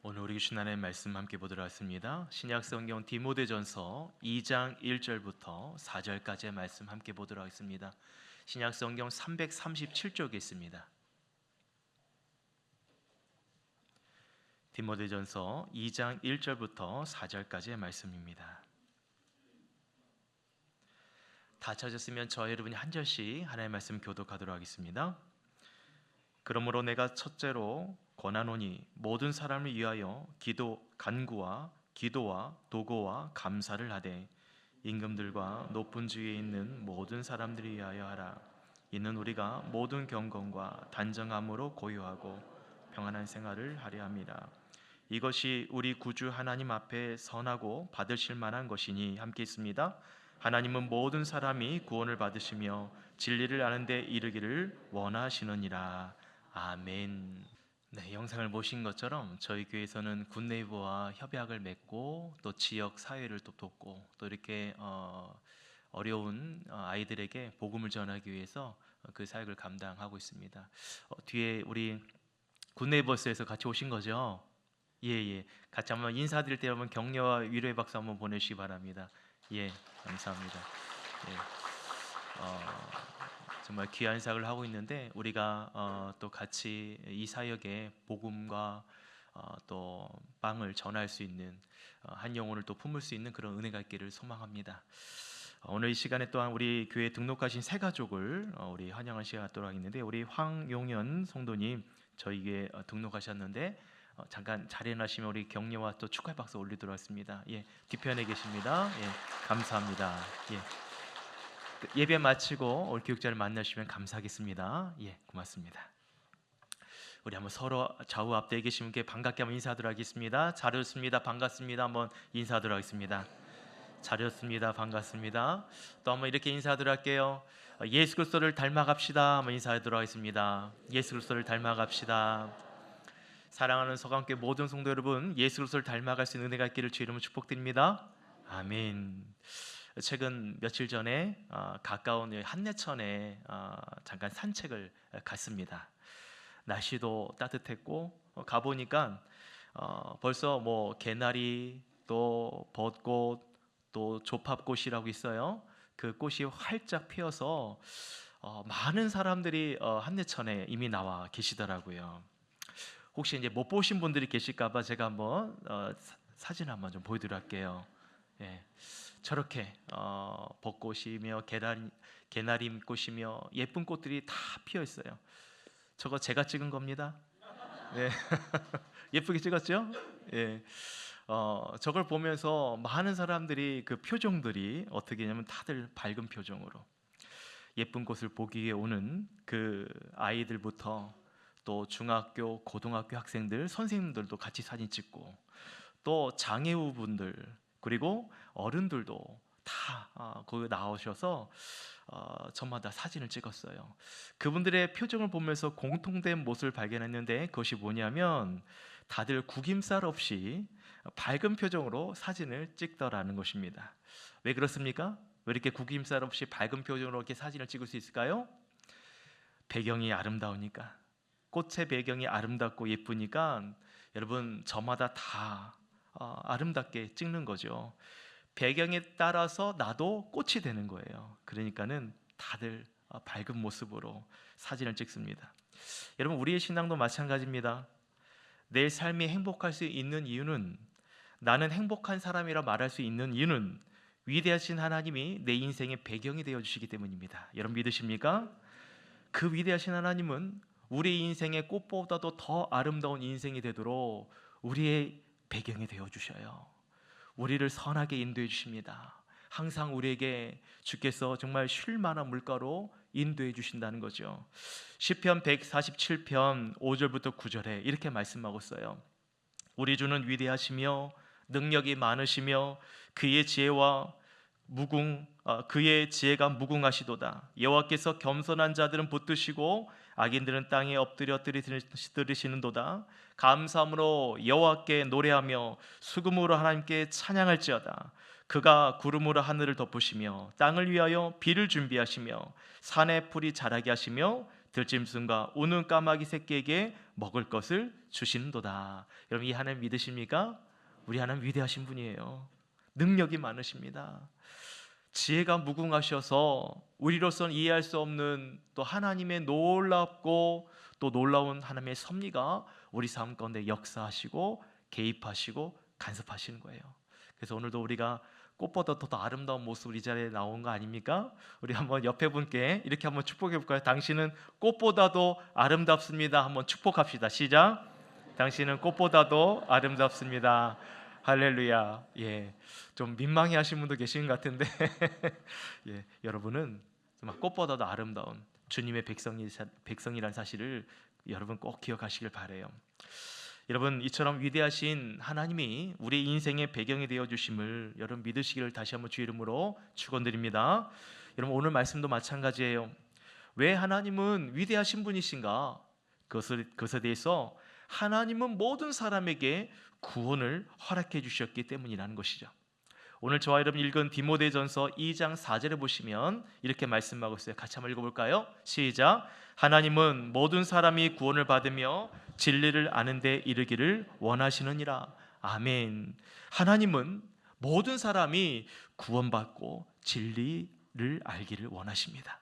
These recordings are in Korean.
오늘 우리 주신 하나님의 말씀 함께 보도록 하겠습니다. 신약성경 디모데전서 2장 1절부터 4절까지의 말씀 함께 보도록 하겠습니다. 신약성경 337쪽에 있습니다. 디모데전서 2장 1절부터 4절까지의 말씀입니다. 다 찾았으면 저와 여러분이 한 절씩 하나님의 말씀 교독하도록 하겠습니다. 그러므로 내가 첫째로 권하노니 모든 사람을 위하여 간구와 기도와 도고와 감사를 하되 임금들과 높은 주위에 있는 모든 사람들을 위하여 하라. 이는 우리가 모든 경건과 단정함으로 고요하고 평안한 생활을 하려 함이라. 이것이 우리 구주 하나님 앞에 선하고 받으실 만한 것이니 함께 있습니다. 하나님은 모든 사람이 구원을 받으시며 진리를 아는 데 이르기를 원하시느니라. 아멘. 네, 영상을 보신 것처럼 저희 교회에서는 굿네이버와 협약을 맺고 또 지역 사회를 또 돕고 또 이렇게 어려운 아이들에게 복음을 전하기 위해서 그 사역을 감당하고 있습니다. 뒤에 우리 굿네이버스에서 같이 오신 거죠? 예. 같이 한번 인사드릴 때 여러분 격려와 위로의 박수 한번 보내주시기 바랍니다. 예, 감사합니다. 예. 정말 귀한 사역을 하고 있는데 우리가 또 같이 이 사역에 복음과 또 빵을 전할 수 있는 한 영혼을 또 품을 수 있는 그런 은혜가 있기를 소망합니다. 오늘 이 시간에 또한 우리 교회에 등록하신 새 가족을 우리 환영할 시간을 갖도록 하겠는데 우리 황용현 성도님 저희 교회에 등록하셨는데 잠깐 자리에 나시면 우리 격려와 또 축하의 박수 올리도록 하겠습니다. 예, 뒤편에 계십니다. 예, 감사합니다. 예배 마치고 올 교육자를 만나시면 감사하겠습니다. 예, 고맙습니다. 우리 한번 서로 좌우 앞뒤에 계신 분께 반갑게 한번 인사하도록 하겠습니다. 잘하셨습니다. 반갑습니다. 한번 인사하도록 하겠습니다. 잘하셨습니다. 반갑습니다. 또 한번 이렇게 인사하도록 할게요. 예수 그리스도를 닮아갑시다. 한번 인사하도록 하겠습니다. 예수 그리스도를 닮아갑시다. 사랑하는 서강교회 모든 성도 여러분, 예수 그리스도를 닮아갈 수 있는 은혜가 있기를 주의 이름으로 축복드립니다. 아멘. 최근 며칠 전에 가까운 한내천에 잠깐 산책을 갔습니다. 날씨도 따뜻했고 가보니까 벌써 뭐 개나리 또 벚꽃 또 조팝꽃이라고 있어요. 그 꽃이 활짝 피어서 많은 사람들이 한내천에 이미 나와 계시더라고요. 혹시 이제 못 보신 분들이 계실까봐 제가 한번 사진 한번 좀 보여드리도록 할게요. 예. 저렇게 벚꽃이며 개나리 꽃이며 예쁜 꽃들이 다 피어 있어요. 저거 제가 찍은 겁니다. 네. 예쁘게 찍었죠? 예. 저걸 보면서 많은 사람들이 그 표정들이 어떻게 냐면 다들 밝은 표정으로 예쁜 꽃을 보기 위해 오는 그 아이들부터 또 중학교, 고등학교 학생들, 선생님들도 같이 사진 찍고 또 장애우분들 그리고 어른들도 다 거기 나오셔서 저마다 사진을 찍었어요. 그분들의 표정을 보면서 공통된 모습을 발견했는데 그것이 뭐냐면 다들 구김살 없이 밝은 표정으로 사진을 찍더라는 것입니다. 왜 그렇습니까? 왜 이렇게 구김살 없이 밝은 표정으로 이렇게 사진을 찍을 수 있을까요? 배경이 아름다우니까. 꽃의 배경이 아름답고 예쁘니까 여러분 저마다 다 아름답게 찍는 거죠. 배경에 따라서 나도 꽃이 되는 거예요. 그러니까는 다들 밝은 모습으로 사진을 찍습니다. 여러분 우리의 신앙도 마찬가지입니다. 내 삶이 행복할 수 있는 이유는 나는 행복한 사람이라 말할 수 있는 이유는 위대하신 하나님이 내 인생의 배경이 되어 주시기 때문입니다. 여러분 믿으십니까? 그 위대하신 하나님은 우리 인생의 꽃보다도 더 아름다운 인생이 되도록 우리의 배경이 되어 주셔요. 우리를 선하게 인도해 주십니다. 항상 우리에게 주께서 정말 쉴 만한 물가로 인도해 주신다는 거죠. 시편 147편 5절부터 9절에 이렇게 말씀하고 있어요. 우리 주는 위대하시며 능력이 많으시며 그의 지혜가 무궁하시도다. 여호와께서 겸손한 자들은 붙드시고 악인들은 땅에 엎드려 들으시는도다. 감사함으로 여호와께 노래하며 수금으로 하나님께 찬양할지어다. 그가 구름으로 하늘을 덮으시며 땅을 위하여 비를 준비하시며 산에 풀이 자라게 하시며 들짐승과 우는 까마귀 새끼에게 먹을 것을 주시는도다. 여러분, 이 하나님 믿으십니까? 우리 하나님 위대하신 분이에요. 능력이 많으십니다. 지혜가 무궁하셔서 우리로서는 이해할 수 없는 또 하나님의 놀랍고 또 놀라운 하나님의 섭리가 우리 삶 가운데 역사하시고 개입하시고 간섭하시는 거예요. 그래서 오늘도 우리가 꽃보다 더 아름다운 모습 우리 자리에 나온 거 아닙니까? 우리 한번 옆에 분께 이렇게 한번 축복해 볼까요? 당신은 꽃보다도 아름답습니다. 한번 축복합시다. 시작. 당신은 꽃보다도 아름답습니다. 할렐루야. 예, 좀 민망해하신 분도 계신 것 같은데 예, 여러분은 정말 꽃보다도 아름다운 주님의 백성이라는 사실을 여러분 꼭 기억하시길 바래요. 여러분, 이처럼 위대하신 하나님이 우리 인생의 배경이 되어 주심을 여러분 믿으시기를 다시 한번 주의 이름으로 축원드립니다. 여러분, 오늘 말씀도 마찬가지예요. 왜 하나님은 위대하신 분이신가? 그것에 대해서 하나님은 모든 사람에게 구원을 허락해 주셨기 때문이라는 것이죠. 오늘 저와 여러분 읽은 디모데전서 2장 4절에 보시면 이렇게 말씀하고 있어요. 같이 한번 읽어볼까요? 시작. 하나님은 모든 사람이 구원을 받으며 진리를 아는 데 이르기를 원하시느니라. 아멘. 하나님은 모든 사람이 구원받고 진리를 알기를 원하십니다.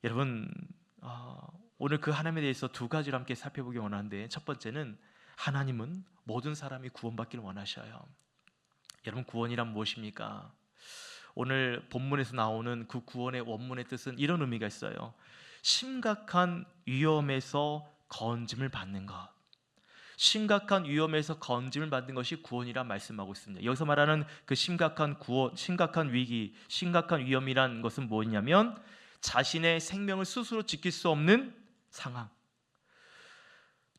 여러분, 오늘 그 하나님에 대해서 두 가지를 함께 살펴보기 원하는데, 첫 번째는 하나님은 모든 사람이 구원받기를 원하셔요. 여러분, 구원이란 무엇입니까? 오늘 본문에서 나오는 그 구원의 원문의 뜻은 이런 의미가 있어요. 심각한 위험에서 건짐을 받는 것. 심각한 위험에서 건짐을 받는 것이 구원이란 말씀하고 있습니다. 여기서 말하는 그 심각한 구원, 심각한 위기, 심각한 위험이란 것은 뭐냐면 자신의 생명을 스스로 지킬 수 없는 상황,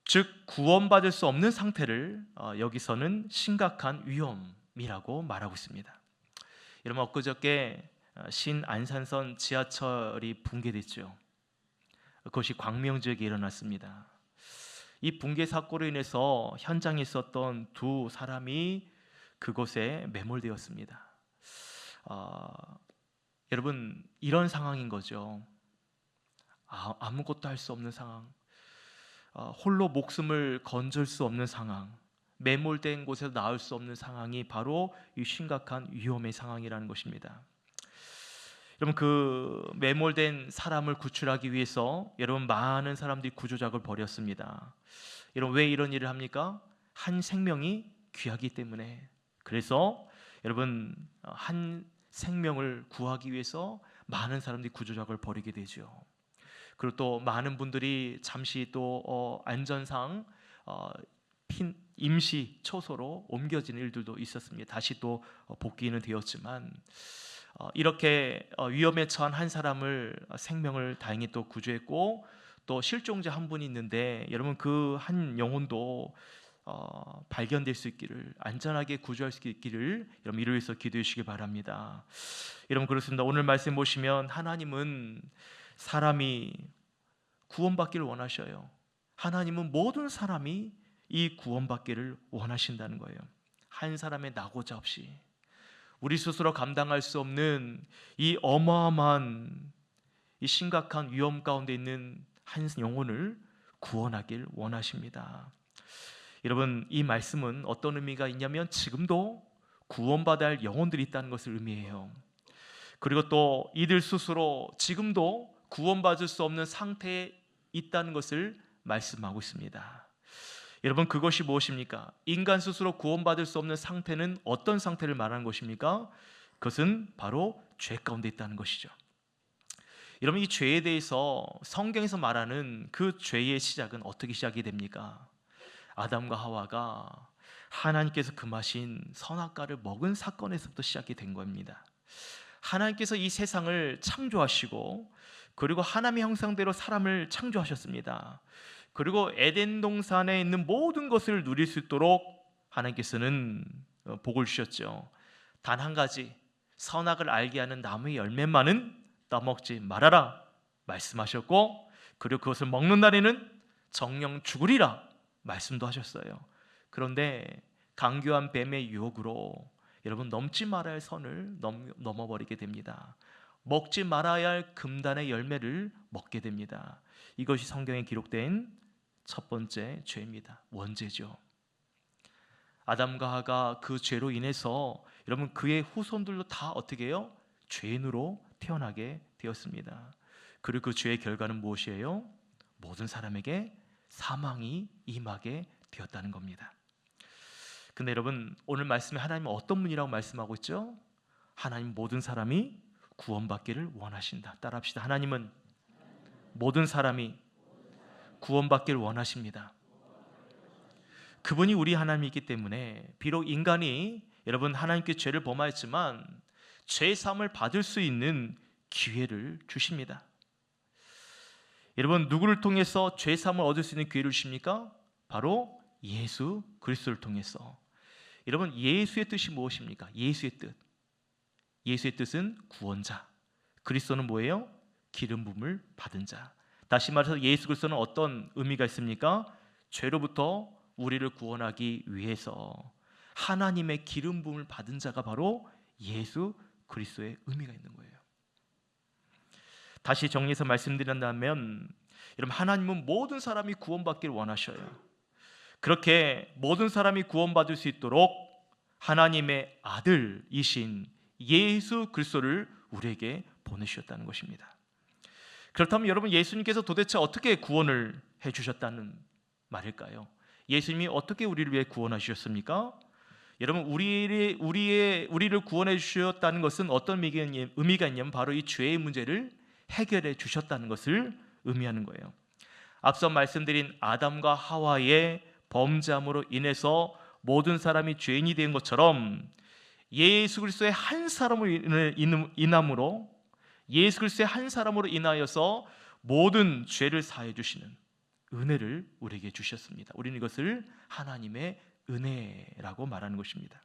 즉 구원받을 수 없는 상태를 여기서는 심각한 위험이라고 말하고 있습니다. 여러분, 엊그저께 신안산선 지하철이 붕괴됐죠. 그것이 광명 지역에 일어났습니다. 이 붕괴 사고로 인해서 현장에 있었던 두 사람이 그곳에 매몰되었습니다. 여러분, 이런 상황인 거죠. 아무것도 할 수 없는 상황, 홀로 목숨을 건질 수 없는 상황, 매몰된 곳에서 나올 수 없는 상황이 바로 이 심각한 위험의 상황이라는 것입니다. 여러분, 그 매몰된 사람을 구출하기 위해서 여러분 많은 사람들이 구조작을 벌였습니다. 여러분, 왜 이런 일을 합니까? 한 생명이 귀하기 때문에. 그래서 여러분, 한 생명을 구하기 위해서 많은 사람들이 구조작을 벌이게 되죠. 그리고 또 많은 분들이 잠시 또 안전상 임시 초소로 옮겨지는 일들도 있었습니다. 다시 또 복귀는 되었지만 이렇게 위험에 처한 한 사람을 생명을 다행히 또 구조했고, 또 실종자 한 분이 있는데 여러분 그 한 영혼도 발견될 수 있기를, 안전하게 구조할 수 있기를 여러분 이를 위해서 기도해 주시기 바랍니다. 여러분, 그렇습니다. 오늘 말씀 보시면 하나님은 사람이 구원받기를 원하셔요. 하나님은 모든 사람이 이 구원받기를 원하신다는 거예요. 한 사람의 낙오자 없이 우리 스스로 감당할 수 없는 이 어마어마한 이 심각한 위험 가운데 있는 한 영혼을 구원하길 원하십니다. 여러분, 이 말씀은 어떤 의미가 있냐면 지금도 구원받아야 할 영혼들이 있다는 것을 의미해요. 그리고 또 이들 스스로 지금도 구원받을 수 없는 상태에 있다는 것을 말씀하고 있습니다. 여러분, 그것이 무엇입니까? 인간 스스로 구원받을 수 없는 상태는 어떤 상태를 말하는 것입니까? 그것은 바로 죄 가운데 있다는 것이죠. 여러분, 이 죄에 대해서 성경에서 말하는 그 죄의 시작은 어떻게 시작이 됩니까? 아담과 하와가 하나님께서 금하신 선악과를 먹은 사건에서부터 시작이 된 겁니다. 하나님께서 이 세상을 창조하시고 그리고 하나님의 형상대로 사람을 창조하셨습니다. 그리고 에덴 동산에 있는 모든 것을 누릴 수 있도록 하나님께서는 복을 주셨죠. 단 한 가지, 선악을 알게 하는 나무의 열매만은 따먹지 말아라 말씀하셨고, 그리고 그것을 먹는 날에는 정령 죽으리라 말씀도 하셨어요. 그런데 강교한 뱀의 유혹으로 여러분 넘지 말아야 할 선을 넘어버리게 됩니다. 먹지 말아야 할 금단의 열매를 먹게 됩니다. 이것이 성경에 기록된 첫 번째 죄입니다. 원죄죠. 아담과 하가 그 죄로 인해서 여러분 그의 후손들도 다 어떻게 해요? 죄인으로 태어나게 되었습니다. 그리고 그 죄의 결과는 무엇이에요? 모든 사람에게 사망이 임하게 되었다는 겁니다. 근데 여러분 오늘 말씀에 하나님은 어떤 분이라고 말씀하고 있죠? 하나님 모든 사람이 구원받기를 원하신다. 따라합시다. 하나님은 모든 사람이 구원받기를 원하십니다. 그분이 우리 하나님이기 때문에 비록 인간이 여러분 하나님께 죄를 범하였지만 죄 사함을 받을 수 있는 기회를 주십니다. 여러분 누구를 통해서 죄 사함을 얻을 수 있는 기회를 주십니까? 바로 예수 그리스도를 통해서. 여러분 예수의 뜻이 무엇입니까? 예수의 뜻. 예수의 뜻은 구원자. 그리스도는 뭐예요? 기름 부음을 받은 자. 다시 말해서 예수 그리스도는 어떤 의미가 있습니까? 죄로부터 우리를 구원하기 위해서 하나님의 기름 부음을 받은 자가 바로 예수 그리스도의 의미가 있는 거예요. 다시 정리해서 말씀드린다면 여러분 하나님은 모든 사람이 구원받기를 원하셔요. 그렇게 모든 사람이 구원받을 수 있도록 하나님의 아들이신 예수 그리스도를 우리에게 보내주셨다는 것입니다. 그렇다면 여러분 예수님께서 도대체 어떻게 구원을 해주셨다는 말일까요? 예수님이 어떻게 우리를 위해 구원하셨습니까? 여러분 우리를 구원해 주셨다는 것은 어떤 의미가 있냐면 바로 이 죄의 문제를 해결해 주셨다는 것을 의미하는 거예요. 앞서 말씀드린 아담과 하와의 범죄함으로 인해서 모든 사람이 죄인이 된 것처럼 예수 그리스도의 한 사람으로 인함으로 예수 그리스도의 한 사람으로 인하여서 모든 죄를 사해 주시는 은혜를 우리에게 주셨습니다. 우리는 이것을 하나님의 은혜라고 말하는 것입니다.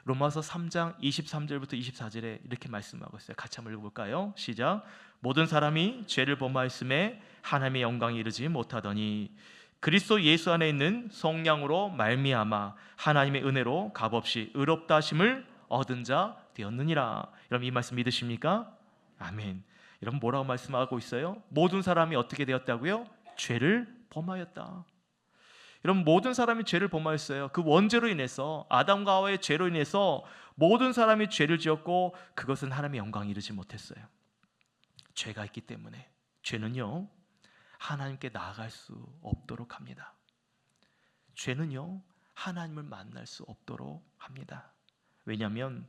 로마서 3장 23절부터 24절에 이렇게 말씀하고 있어요. 같이 한번 읽어볼까요? 시작. 모든 사람이 죄를 범하였음에 하나님의 영광에 이르지 못하더니 그리스도 예수 안에 있는 성령으로 말미암아 하나님의 은혜로 값없이 의롭다 하심을 얻은 자 되었느니라. 여러분 이 말씀 믿으십니까? 아멘. 여러분 뭐라고 말씀하고 있어요? 모든 사람이 어떻게 되었다고요? 죄를 범하였다. 여러분 모든 사람이 죄를 범하였어요. 그 원죄로 인해서 아담과 하와의 죄로 인해서 모든 사람이 죄를 지었고 그것은 하나님의 영광에 이르지 못했어요. 죄가 있기 때문에 죄는요 하나님께 나아갈 수 없도록 합니다. 죄는요 하나님을 만날 수 없도록 합니다. 왜냐하면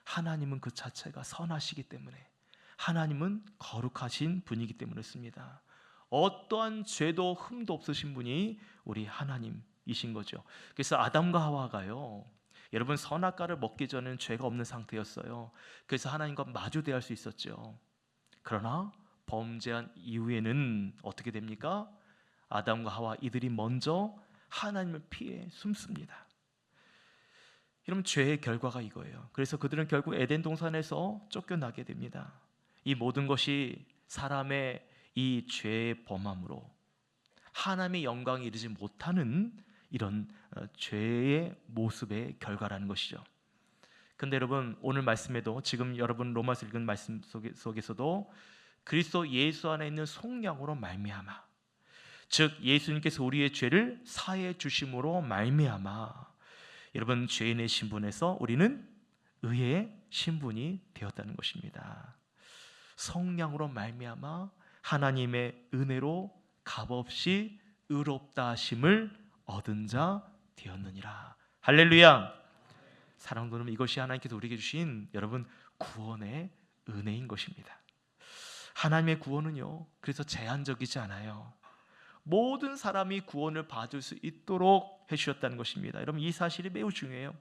하나님은 그 자체가 선하시기 때문에 하나님은 거룩하신 분이기 때문에 그렇습니다. 어떠한 죄도 흠도 없으신 분이 우리 하나님이신 거죠. 그래서 아담과 하와가요 여러분 선악과를 먹기 전에는 죄가 없는 상태였어요. 그래서 하나님과 마주 대할 수 있었죠. 그러나 범죄한 이후에는 어떻게 됩니까? 아담과 하와 이들이 먼저 하나님을 피해 숨습니다. 여러분 죄의 결과가 이거예요. 그래서 그들은 결국 에덴 동산에서 쫓겨나게 됩니다. 이 모든 것이 사람의 이 죄의 범함으로 하나님의 영광에 이르지 못하는 이런 죄의 모습의 결과라는 것이죠. 근데 여러분 오늘 말씀에도 지금 여러분 로마서 읽은 말씀 속에서도 그리스도 예수 안에 있는 속량으로 말미암아 즉 예수님께서 우리의 죄를 사해 주심으로 말미암아 여러분 죄인의 신분에서 우리는 의의 신분이 되었다는 것입니다. 속량으로 말미암아 하나님의 은혜로 값없이 의롭다 하심을 얻은 자 되었느니라. 할렐루야. 사랑하는 여러분 이것이 하나님께서 우리에게 주신 여러분 구원의 은혜인 것입니다. 하나님의 구원은요 그래서 제한적이지 않아요. 모든 사람이 구원을 받을 수 있도록 해주셨다는 것입니다. 여러분 이 사실이 매우 중요해요.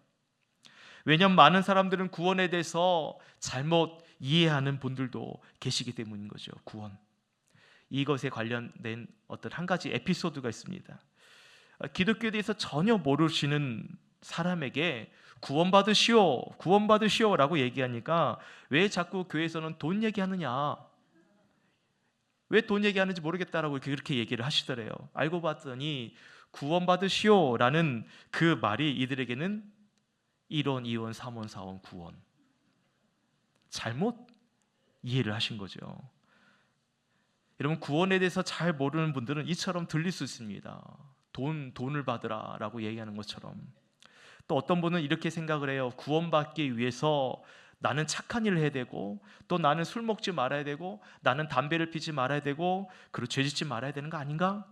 왜냐하면 많은 사람들은 구원에 대해서 잘못 이해하는 분들도 계시기 때문인 거죠. 구원 이것에 관련된 어떤 한 가지 에피소드가 있습니다. 기독교에 대해서 전혀 모르시는 사람에게 구원받으시오 라고 얘기하니까 왜 자꾸 교회에서는 돈 얘기하느냐, 왜 돈 얘기하는지 모르겠다라고 그렇게 얘기를 하시더래요. 알고 봤더니 구원받으시오라는 그 말이 이들에게는 1원, 2원, 3원, 4원 구원, 잘못 이해를 하신 거죠. 여러분, 구원에 대해서 잘 모르는 분들은 이처럼 들릴 수 있습니다. 돈을 받으라 라고 얘기하는 것처럼. 또 어떤 분은 이렇게 생각을 해요. 구원받기 위해서 나는 착한 일을 해야 되고, 또 나는 술 먹지 말아야 되고, 나는 담배를 피지 말아야 되고, 그리고 죄 짓지 말아야 되는 거 아닌가?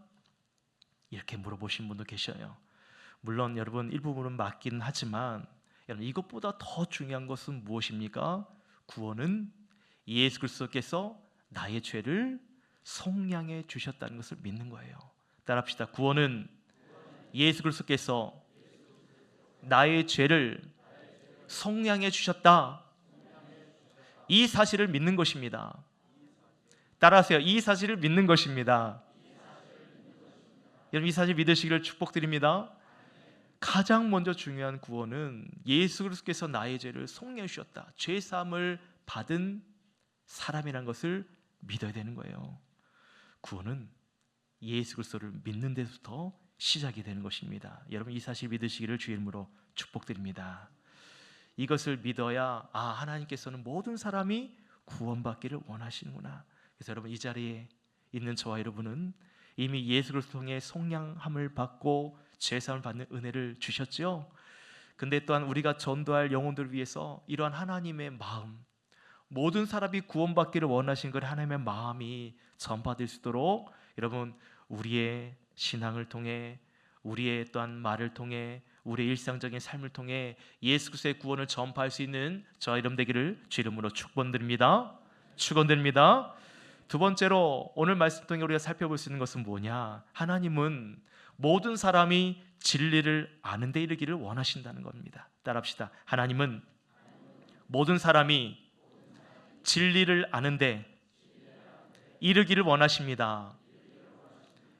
이렇게 물어보신 분도 계셔요. 물론 여러분 일부분은 맞기는 하지만, 여러분 이것보다 더 중요한 것은 무엇입니까? 구원은 예수 그리스도께서 나의 죄를 속량해 주셨다는 것을 믿는 거예요. 따라합시다. 구원은 예수 그리스도께서 나의 죄를 속량해 주셨다. 이 사실을 믿는 것입니다. 따라하세요. 이 사실을 믿는 것입니다. 여러분, 이 사실 믿으시기를 축복드립니다. 가장 먼저 중요한 구원은 예수 그리스도께서 나의 죄를 속량해 주셨다. 죄 사함을 받은 사람이라는 것을 믿어야 되는 거예요. 구원은 예수 그리스도를 믿는 데서부터 시작이 되는 것입니다. 여러분, 이 사실 믿으시기를 주의 이름으로 축복드립니다. 이것을 믿어야 하나님께서는 모든 사람이 구원받기를 원하시는구나. 그래서 여러분, 이 자리에 있는 저와 여러분은 이미 예수 그리스도를 통해 속량함을 받고 죄사함을 받는 은혜를 주셨죠. 근데 또한 우리가 전도할 영혼들을 위해서 이러한 하나님의 마음, 모든 사람이 구원받기를 원하신 그 하나님의 마음이 전파될 수 있도록 여러분, 우리의 신앙을 통해, 우리의 또한 말을 통해, 우리의 일상적인 삶을 통해 예수 그리스도의 구원을 전파할 수 있는 저와 여러분 되기를 주 이름으로 축원드립니다. 축원드립니다. 두 번째로 오늘 말씀 통해 우리가 살펴볼 수 있는 것은 뭐냐? 하나님은 모든 사람이 진리를 아는 데 이르기를 원하신다는 겁니다. 따라합시다. 하나님은 모든 사람이 진리를 아는 데 이르기를 원하십니다.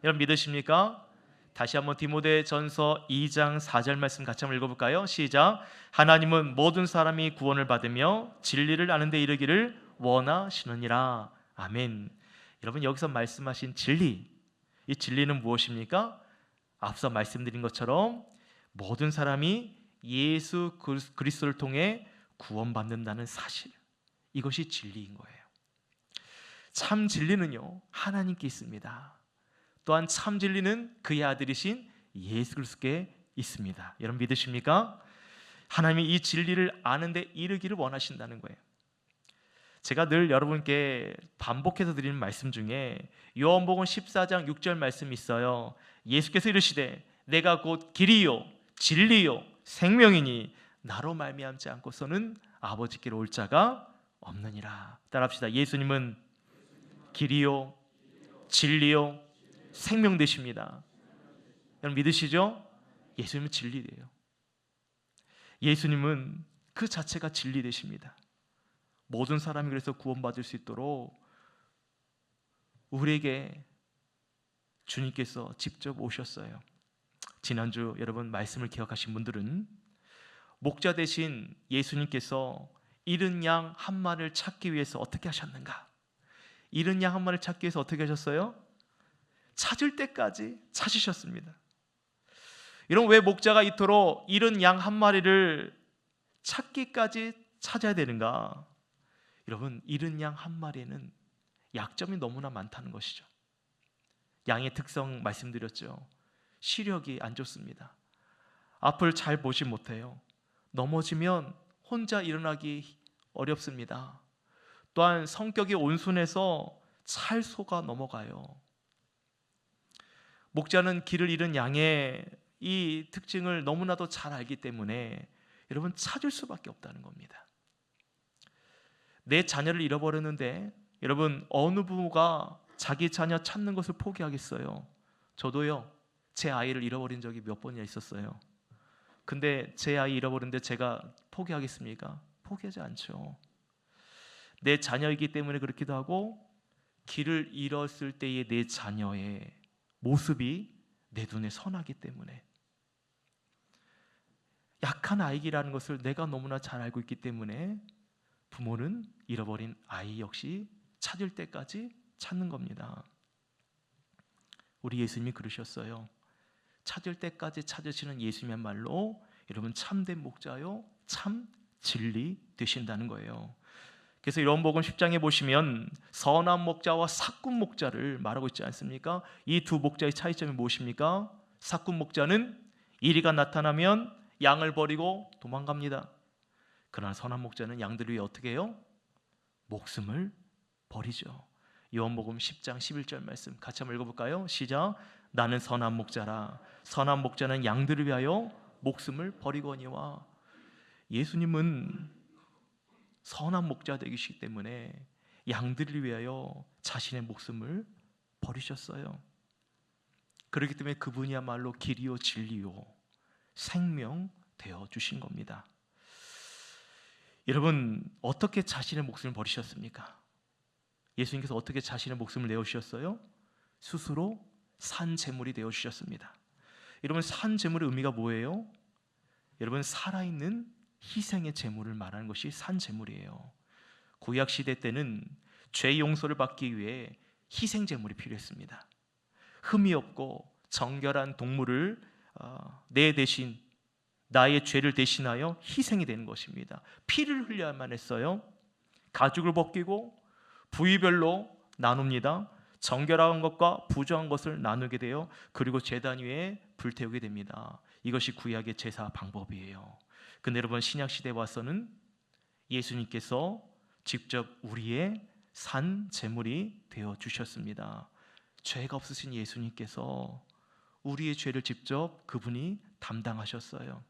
여러분 믿으십니까? 다시 한번 디모데전서 2장 4절 말씀 같이 한번 읽어볼까요? 시작. 하나님은 모든 사람이 구원을 받으며 진리를 아는 데 이르기를 원하시느니라. 아멘. 여러분, 여기서 말씀하신 진리, 이 진리는 무엇입니까? 앞서 말씀드린 것처럼 모든 사람이 예수 그리스도를 통해 구원받는다는 사실, 이것이 진리인 거예요. 참 진리는요, 하나님께 있습니다. 또한 참 진리는 그의 아들이신 예수 그리스도께 있습니다. 여러분 믿으십니까? 하나님이 이 진리를 아는 데 이르기를 원하신다는 거예요. 제가 늘 여러분께 반복해서 드리는 말씀 중에 요한복음 14장 6절 말씀이 있어요. 예수께서 이르시되 내가 곧 길이요 진리요 생명이니 나로 말미암지 않고서는 아버지께로 올 자가 없느니라. 따라합시다. 예수님은 길이요 진리요 생명 되십니다. 여러분 믿으시죠? 예수님은 진리예요. 예수님은 그 자체가 진리 되십니다. 모든 사람이 그래서 구원받을 수 있도록 우리에게 주님께서 직접 오셨어요. 지난주 여러분 말씀을 기억하신 분들은 목자 되신 예수님께서 잃은 양 한 마리를 찾기 위해서 어떻게 하셨는가? 잃은 양 한 마리를 찾기 위해서 어떻게 하셨어요? 찾을 때까지 찾으셨습니다. 여러분, 왜 목자가 이토록 잃은 양 한 마리를 찾기까지 찾아야 되는가? 여러분, 잃은 양 한 마리에는 약점이 너무나 많다는 것이죠. 양의 특성 말씀드렸죠. 시력이 안 좋습니다. 앞을 잘 보지 못해요. 넘어지면 혼자 일어나기 어렵습니다. 또한 성격이 온순해서 잘 속아 넘어가요. 목자는 길을 잃은 양의 이 특징을 너무나도 잘 알기 때문에 여러분 찾을 수밖에 없다는 겁니다. 내 자녀를 잃어버렸는데 여러분 어느 부모가 자기 자녀 찾는 것을 포기하겠어요? 저도요, 제 아이를 잃어버린 적이 몇 번이나 있었어요. 근데 제 아이 잃어버렸는데 제가 포기하겠습니까? 포기하지 않죠. 내 자녀이기 때문에 그렇기도 하고, 길을 잃었을 때의 내 자녀의 모습이 내 눈에 선하기 때문에, 약한 아이라는 것을 내가 너무나 잘 알고 있기 때문에 부모는 잃어버린 아이 역시 찾을 때까지 찾는 겁니다. 우리 예수님이 그러셨어요. 찾을 때까지 찾으시는 예수님이야말로 여러분 참된 목자요 참 진리 되신다는 거예요. 그래서 요한복음 10장에 보시면 선한 목자와 삭군 목자를 말하고 있지 않습니까? 이 두 목자의 차이점이 무엇입니까? 삭군 목자는 이리가 나타나면 양을 버리고 도망갑니다. 그러나 선한 목자는 양들을 위해 어떻게 해요? 목숨을 버리죠. 요한복음 10장 11절 말씀 같이 한번 읽어볼까요? 시작. 나는 선한 목자라. 선한 목자는 양들을 위하여 목숨을 버리거니와. 예수님은 선한 목자 되시기 때문에 양들을 위하여 자신의 목숨을 버리셨어요. 그렇기 때문에 그분이야말로 길이요 진리요 생명 되어 주신 겁니다. 여러분, 어떻게 자신의 목숨을 버리셨습니까? 예수님께서 어떻게 자신의 목숨을 내어주셨어요? 스스로 산 제물이 되어주셨습니다. 여러분, 산 제물의 의미가 뭐예요? 여러분, 살아있는 희생의 제물을 말하는 것이 산 제물이에요. 구약시대 때는 죄 용서를 받기 위해 희생 제물이 필요했습니다. 흠이 없고 정결한 동물을 내 대신 나의 죄를 대신하여 희생이 되는 것입니다. 피를 흘려야만 했어요. 가죽을 벗기고 부위별로 나눕니다. 정결한 것과 부정한 것을 나누게 되어 그리고 제단 위에 불태우게 됩니다. 이것이 구약의 제사 방법이에요. 근데 여러분, 신약시대에 와서는 예수님께서 직접 우리의 산 제물이 되어 주셨습니다. 죄가 없으신 예수님께서 우리의 죄를 직접 그분이 담당하셨어요.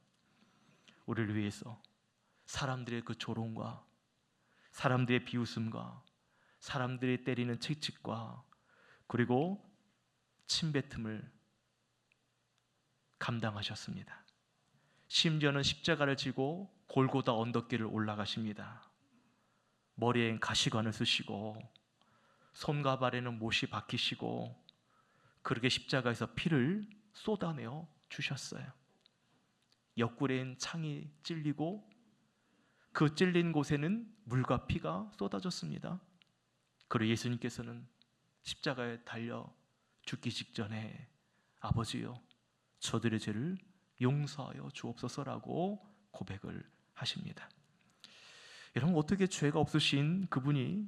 우리를 위해서 사람들의 그 조롱과 사람들의 비웃음과 사람들이 때리는 채찍과 그리고 침뱉음을 감당하셨습니다. 심지어는 십자가를 지고 골고다 언덕길을 올라가십니다. 머리엔 가시관을 쓰시고 손과 발에는 못이 박히시고 그렇게 십자가에서 피를 쏟아내어 주셨어요. 옆구리엔 창이 찔리고 그 찔린 곳에는 물과 피가 쏟아졌습니다. 그리고 예수님께서는 십자가에 달려 죽기 직전에 아버지여 저들의 죄를 용서하여 주옵소서라고 고백을 하십니다. 여러분, 어떻게 죄가 없으신 그분이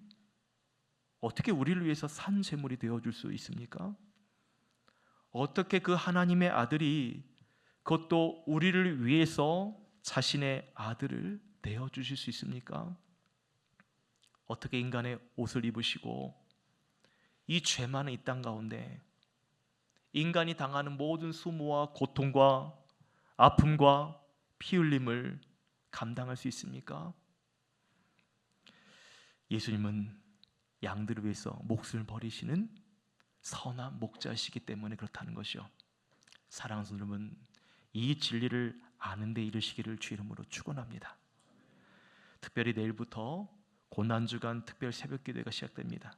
어떻게 우리를 위해서 산 제물이 되어줄 수 있습니까? 어떻게 그 하나님의 아들이 그것도 우리를 위해서 자신의 아들을 내어주실 수 있습니까? 어떻게 인간의 옷을 입으시고 이 죄 많은 이 땅 가운데 인간이 당하는 모든 수모와 고통과 아픔과 피 흘림을 감당할 수 있습니까? 예수님은 양들을 위해서 목숨을 버리시는 선한 목자이시기 때문에 그렇다는 것이요. 사랑하는 여러분, 이 진리를 아는 데 이르시기를 주 이름으로 축원합니다. 특별히 내일부터 고난주간 특별 새벽기도회가 시작됩니다.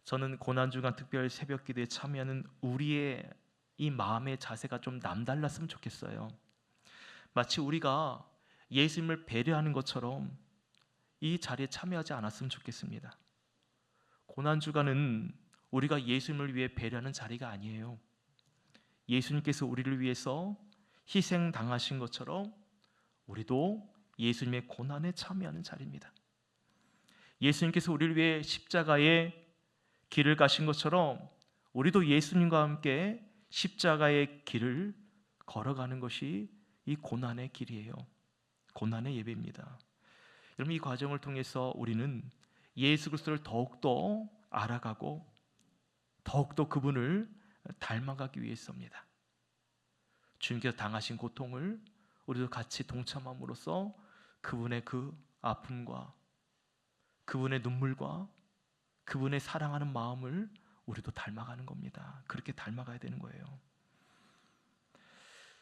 저는 고난주간 특별 새벽기도에 참여하는 우리의 이 마음의 자세가 좀 남달랐으면 좋겠어요. 마치 우리가 예수님을 배려하는 것처럼 이 자리에 참여하지 않았으면 좋겠습니다. 고난주간은 우리가 예수님을 위해 배려하는 자리가 아니에요. 예수님께서 우리를 위해서 희생당하신 것처럼 우리도 예수님의 고난에 참여하는 자리입니다. 예수님께서 우리를 위해 십자가의 길을 가신 것처럼 우리도 예수님과 함께 십자가의 길을 걸어가는 것이 이 고난의 길이에요. 고난의 예배입니다. 여러분, 이 과정을 통해서 우리는 예수 그리스도를 더욱더 알아가고 더욱더 그분을 닮아가기 위해서입니다. 주님께서 당하신 고통을 우리도 같이 동참함으로써 그분의 그 아픔과 그분의 눈물과 그분의 사랑하는 마음을 우리도 닮아가는 겁니다. 그렇게 닮아가야 되는 거예요.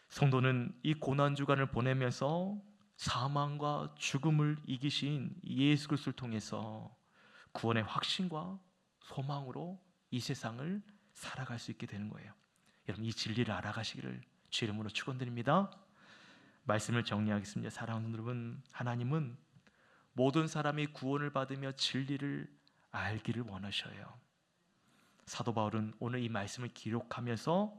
성도는 이 고난주간을 보내면서 사망과 죽음을 이기신 예수 그리스도를 통해서 구원의 확신과 소망으로 이 세상을 살아갈 수 있게 되는 거예요. 여러분, 이 진리를 알아가시기를 주 이름으로 축원드립니다. 말씀을 정리하겠습니다. 사랑하는 여러분, 하나님은 모든 사람이 구원을 받으며 진리를 알기를 원하셔요. 사도 바울은 오늘 이 말씀을 기록하면서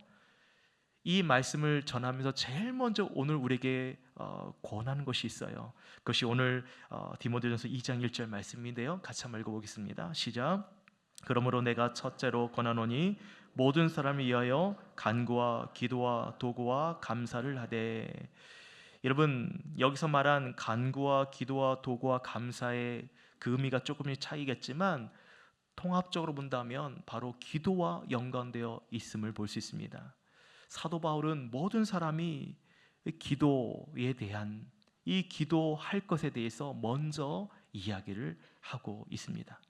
이 말씀을 전하면서 제일 먼저 오늘 우리에게 권하는 것이 있어요. 그것이 오늘 디모데전서 2장 1절 말씀인데요. 같이 한번 읽어보겠습니다. 시작. 그러므로 내가 첫째로 권하노니 모든 사람을 위하여 간구와 기도와 도구와 감사를 하되. 여러분, 여기서 말한 간구와 기도와 도구와 감사의 그 의미가 조금씩 차이겠지만 통합적으로 본다면 바로 기도와 연관되어 있음을 볼 수 있습니다. 사도 바울은 모든 사람이 기도에 대한, 이 기도할 것에 대해서 먼저 이야기를 하고 있습니다.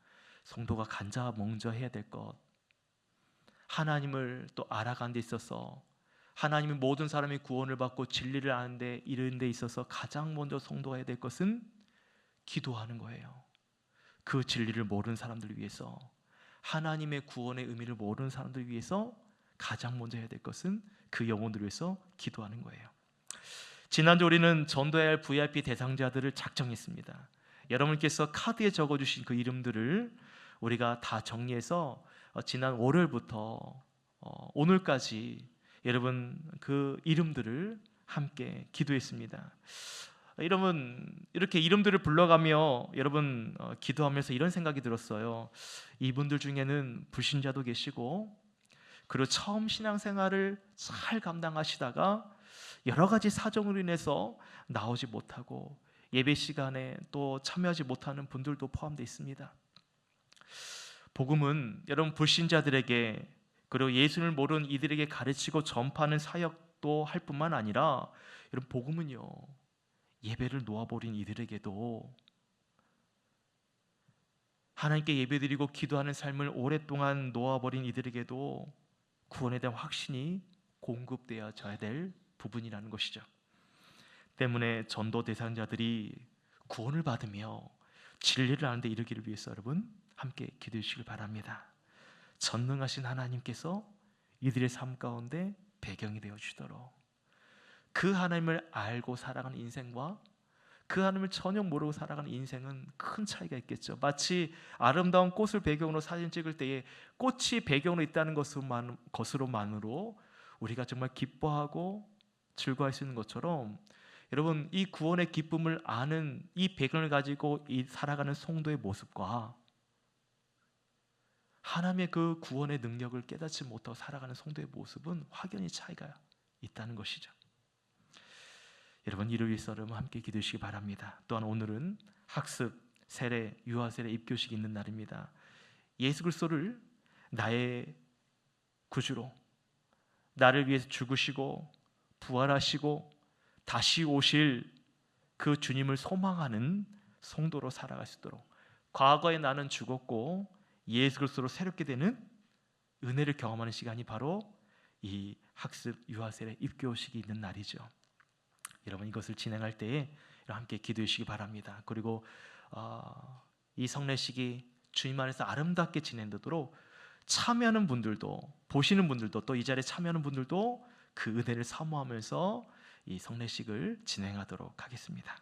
성도가 간자멍저해야 될 것, 하나님을 또 알아가는 데 있어서, 하나님이 모든 사람이 구원을 받고 진리를 아는데 이런 데 있어서 가장 먼저 성도가 해야 될 것은 기도하는 거예요. 그 진리를 모르는 사람들을 위해서, 하나님의 구원의 의미를 모르는 사람들을 위해서 가장 먼저 해야 될 것은 그 영혼들을 위해서 기도하는 거예요. 지난주 우리는 전도해야 할 VIP 대상자들을 작정했습니다. 여러분께서 카드에 적어주신 그 이름들을 우리가 다 정리해서 지난 월요일부터 오늘까지 여러분 그 이름들을 함께 기도했습니다. 여러분, 이렇게 이름들을 불러가며 여러분 기도하면서 이런 생각이 들었어요. 이분들 중에는 불신자도 계시고, 그리고 처음 신앙생활을 잘 감당하시다가 여러 가지 사정으로 인해서 나오지 못하고 예배 시간에 또 참여하지 못하는 분들도 포함되어 있습니다. 복음은 여러분 불신자들에게, 그리고 예수를 모르는 이들에게 가르치고 전파하는 사역도 할 뿐만 아니라, 여러분 복음은요, 예배를 놓아버린 이들에게도, 하나님께 예배드리고 기도하는 삶을 오랫동안 놓아버린 이들에게도 구원에 대한 확신이 공급되어져야 될 부분이라는 것이죠. 때문에 전도 대상자들이 구원을 받으며 진리를 아는 데 이르기를 위해서 여러분 함께 기도해 주시길 바랍니다. 전능하신 하나님께서 이들의 삶 가운데 배경이 되어 주시도록, 그 하나님을 알고 살아가는 인생과 그 하나님을 전혀 모르고 살아가는 인생은 큰 차이가 있겠죠. 마치 아름다운 꽃을 배경으로 사진 찍을 때에 꽃이 배경으로 있다는 것으로만으로 우리가 정말 기뻐하고 즐거워할 수 있는 것처럼, 여러분 이 구원의 기쁨을 아는 이 배경을 가지고 이 살아가는 성도의 모습과 하나님의 그 구원의 능력을 깨닫지 못하고 살아가는 성도의 모습은 확연히 차이가 있다는 것이죠. 여러분 이를 위해서 여러분 함께 기도해 주시기 바랍니다. 또한 오늘은 학습, 세례, 유아 세례, 입교식이 있는 날입니다. 예수 그리스도를 나의 구주로, 나를 위해서 죽으시고 부활하시고 다시 오실 그 주님을 소망하는 성도로 살아갈 수 있도록, 과거에 나는 죽었고 예수 그리스도로 새롭게 되는 은혜를 경험하는 시간이 바로 이 학습, 유아 세례, 입교식이 있는 날이죠. 여러분 이것을 진행할 때에 함께 기도해 주시기 바랍니다. 그리고 이 성례식이 주님 안에서 아름답게 진행되도록 참여하는 분들도, 보시는 분들도, 또 이 자리에 참여하는 분들도 그 은혜를 사모하면서 이 성례식을 진행하도록 하겠습니다.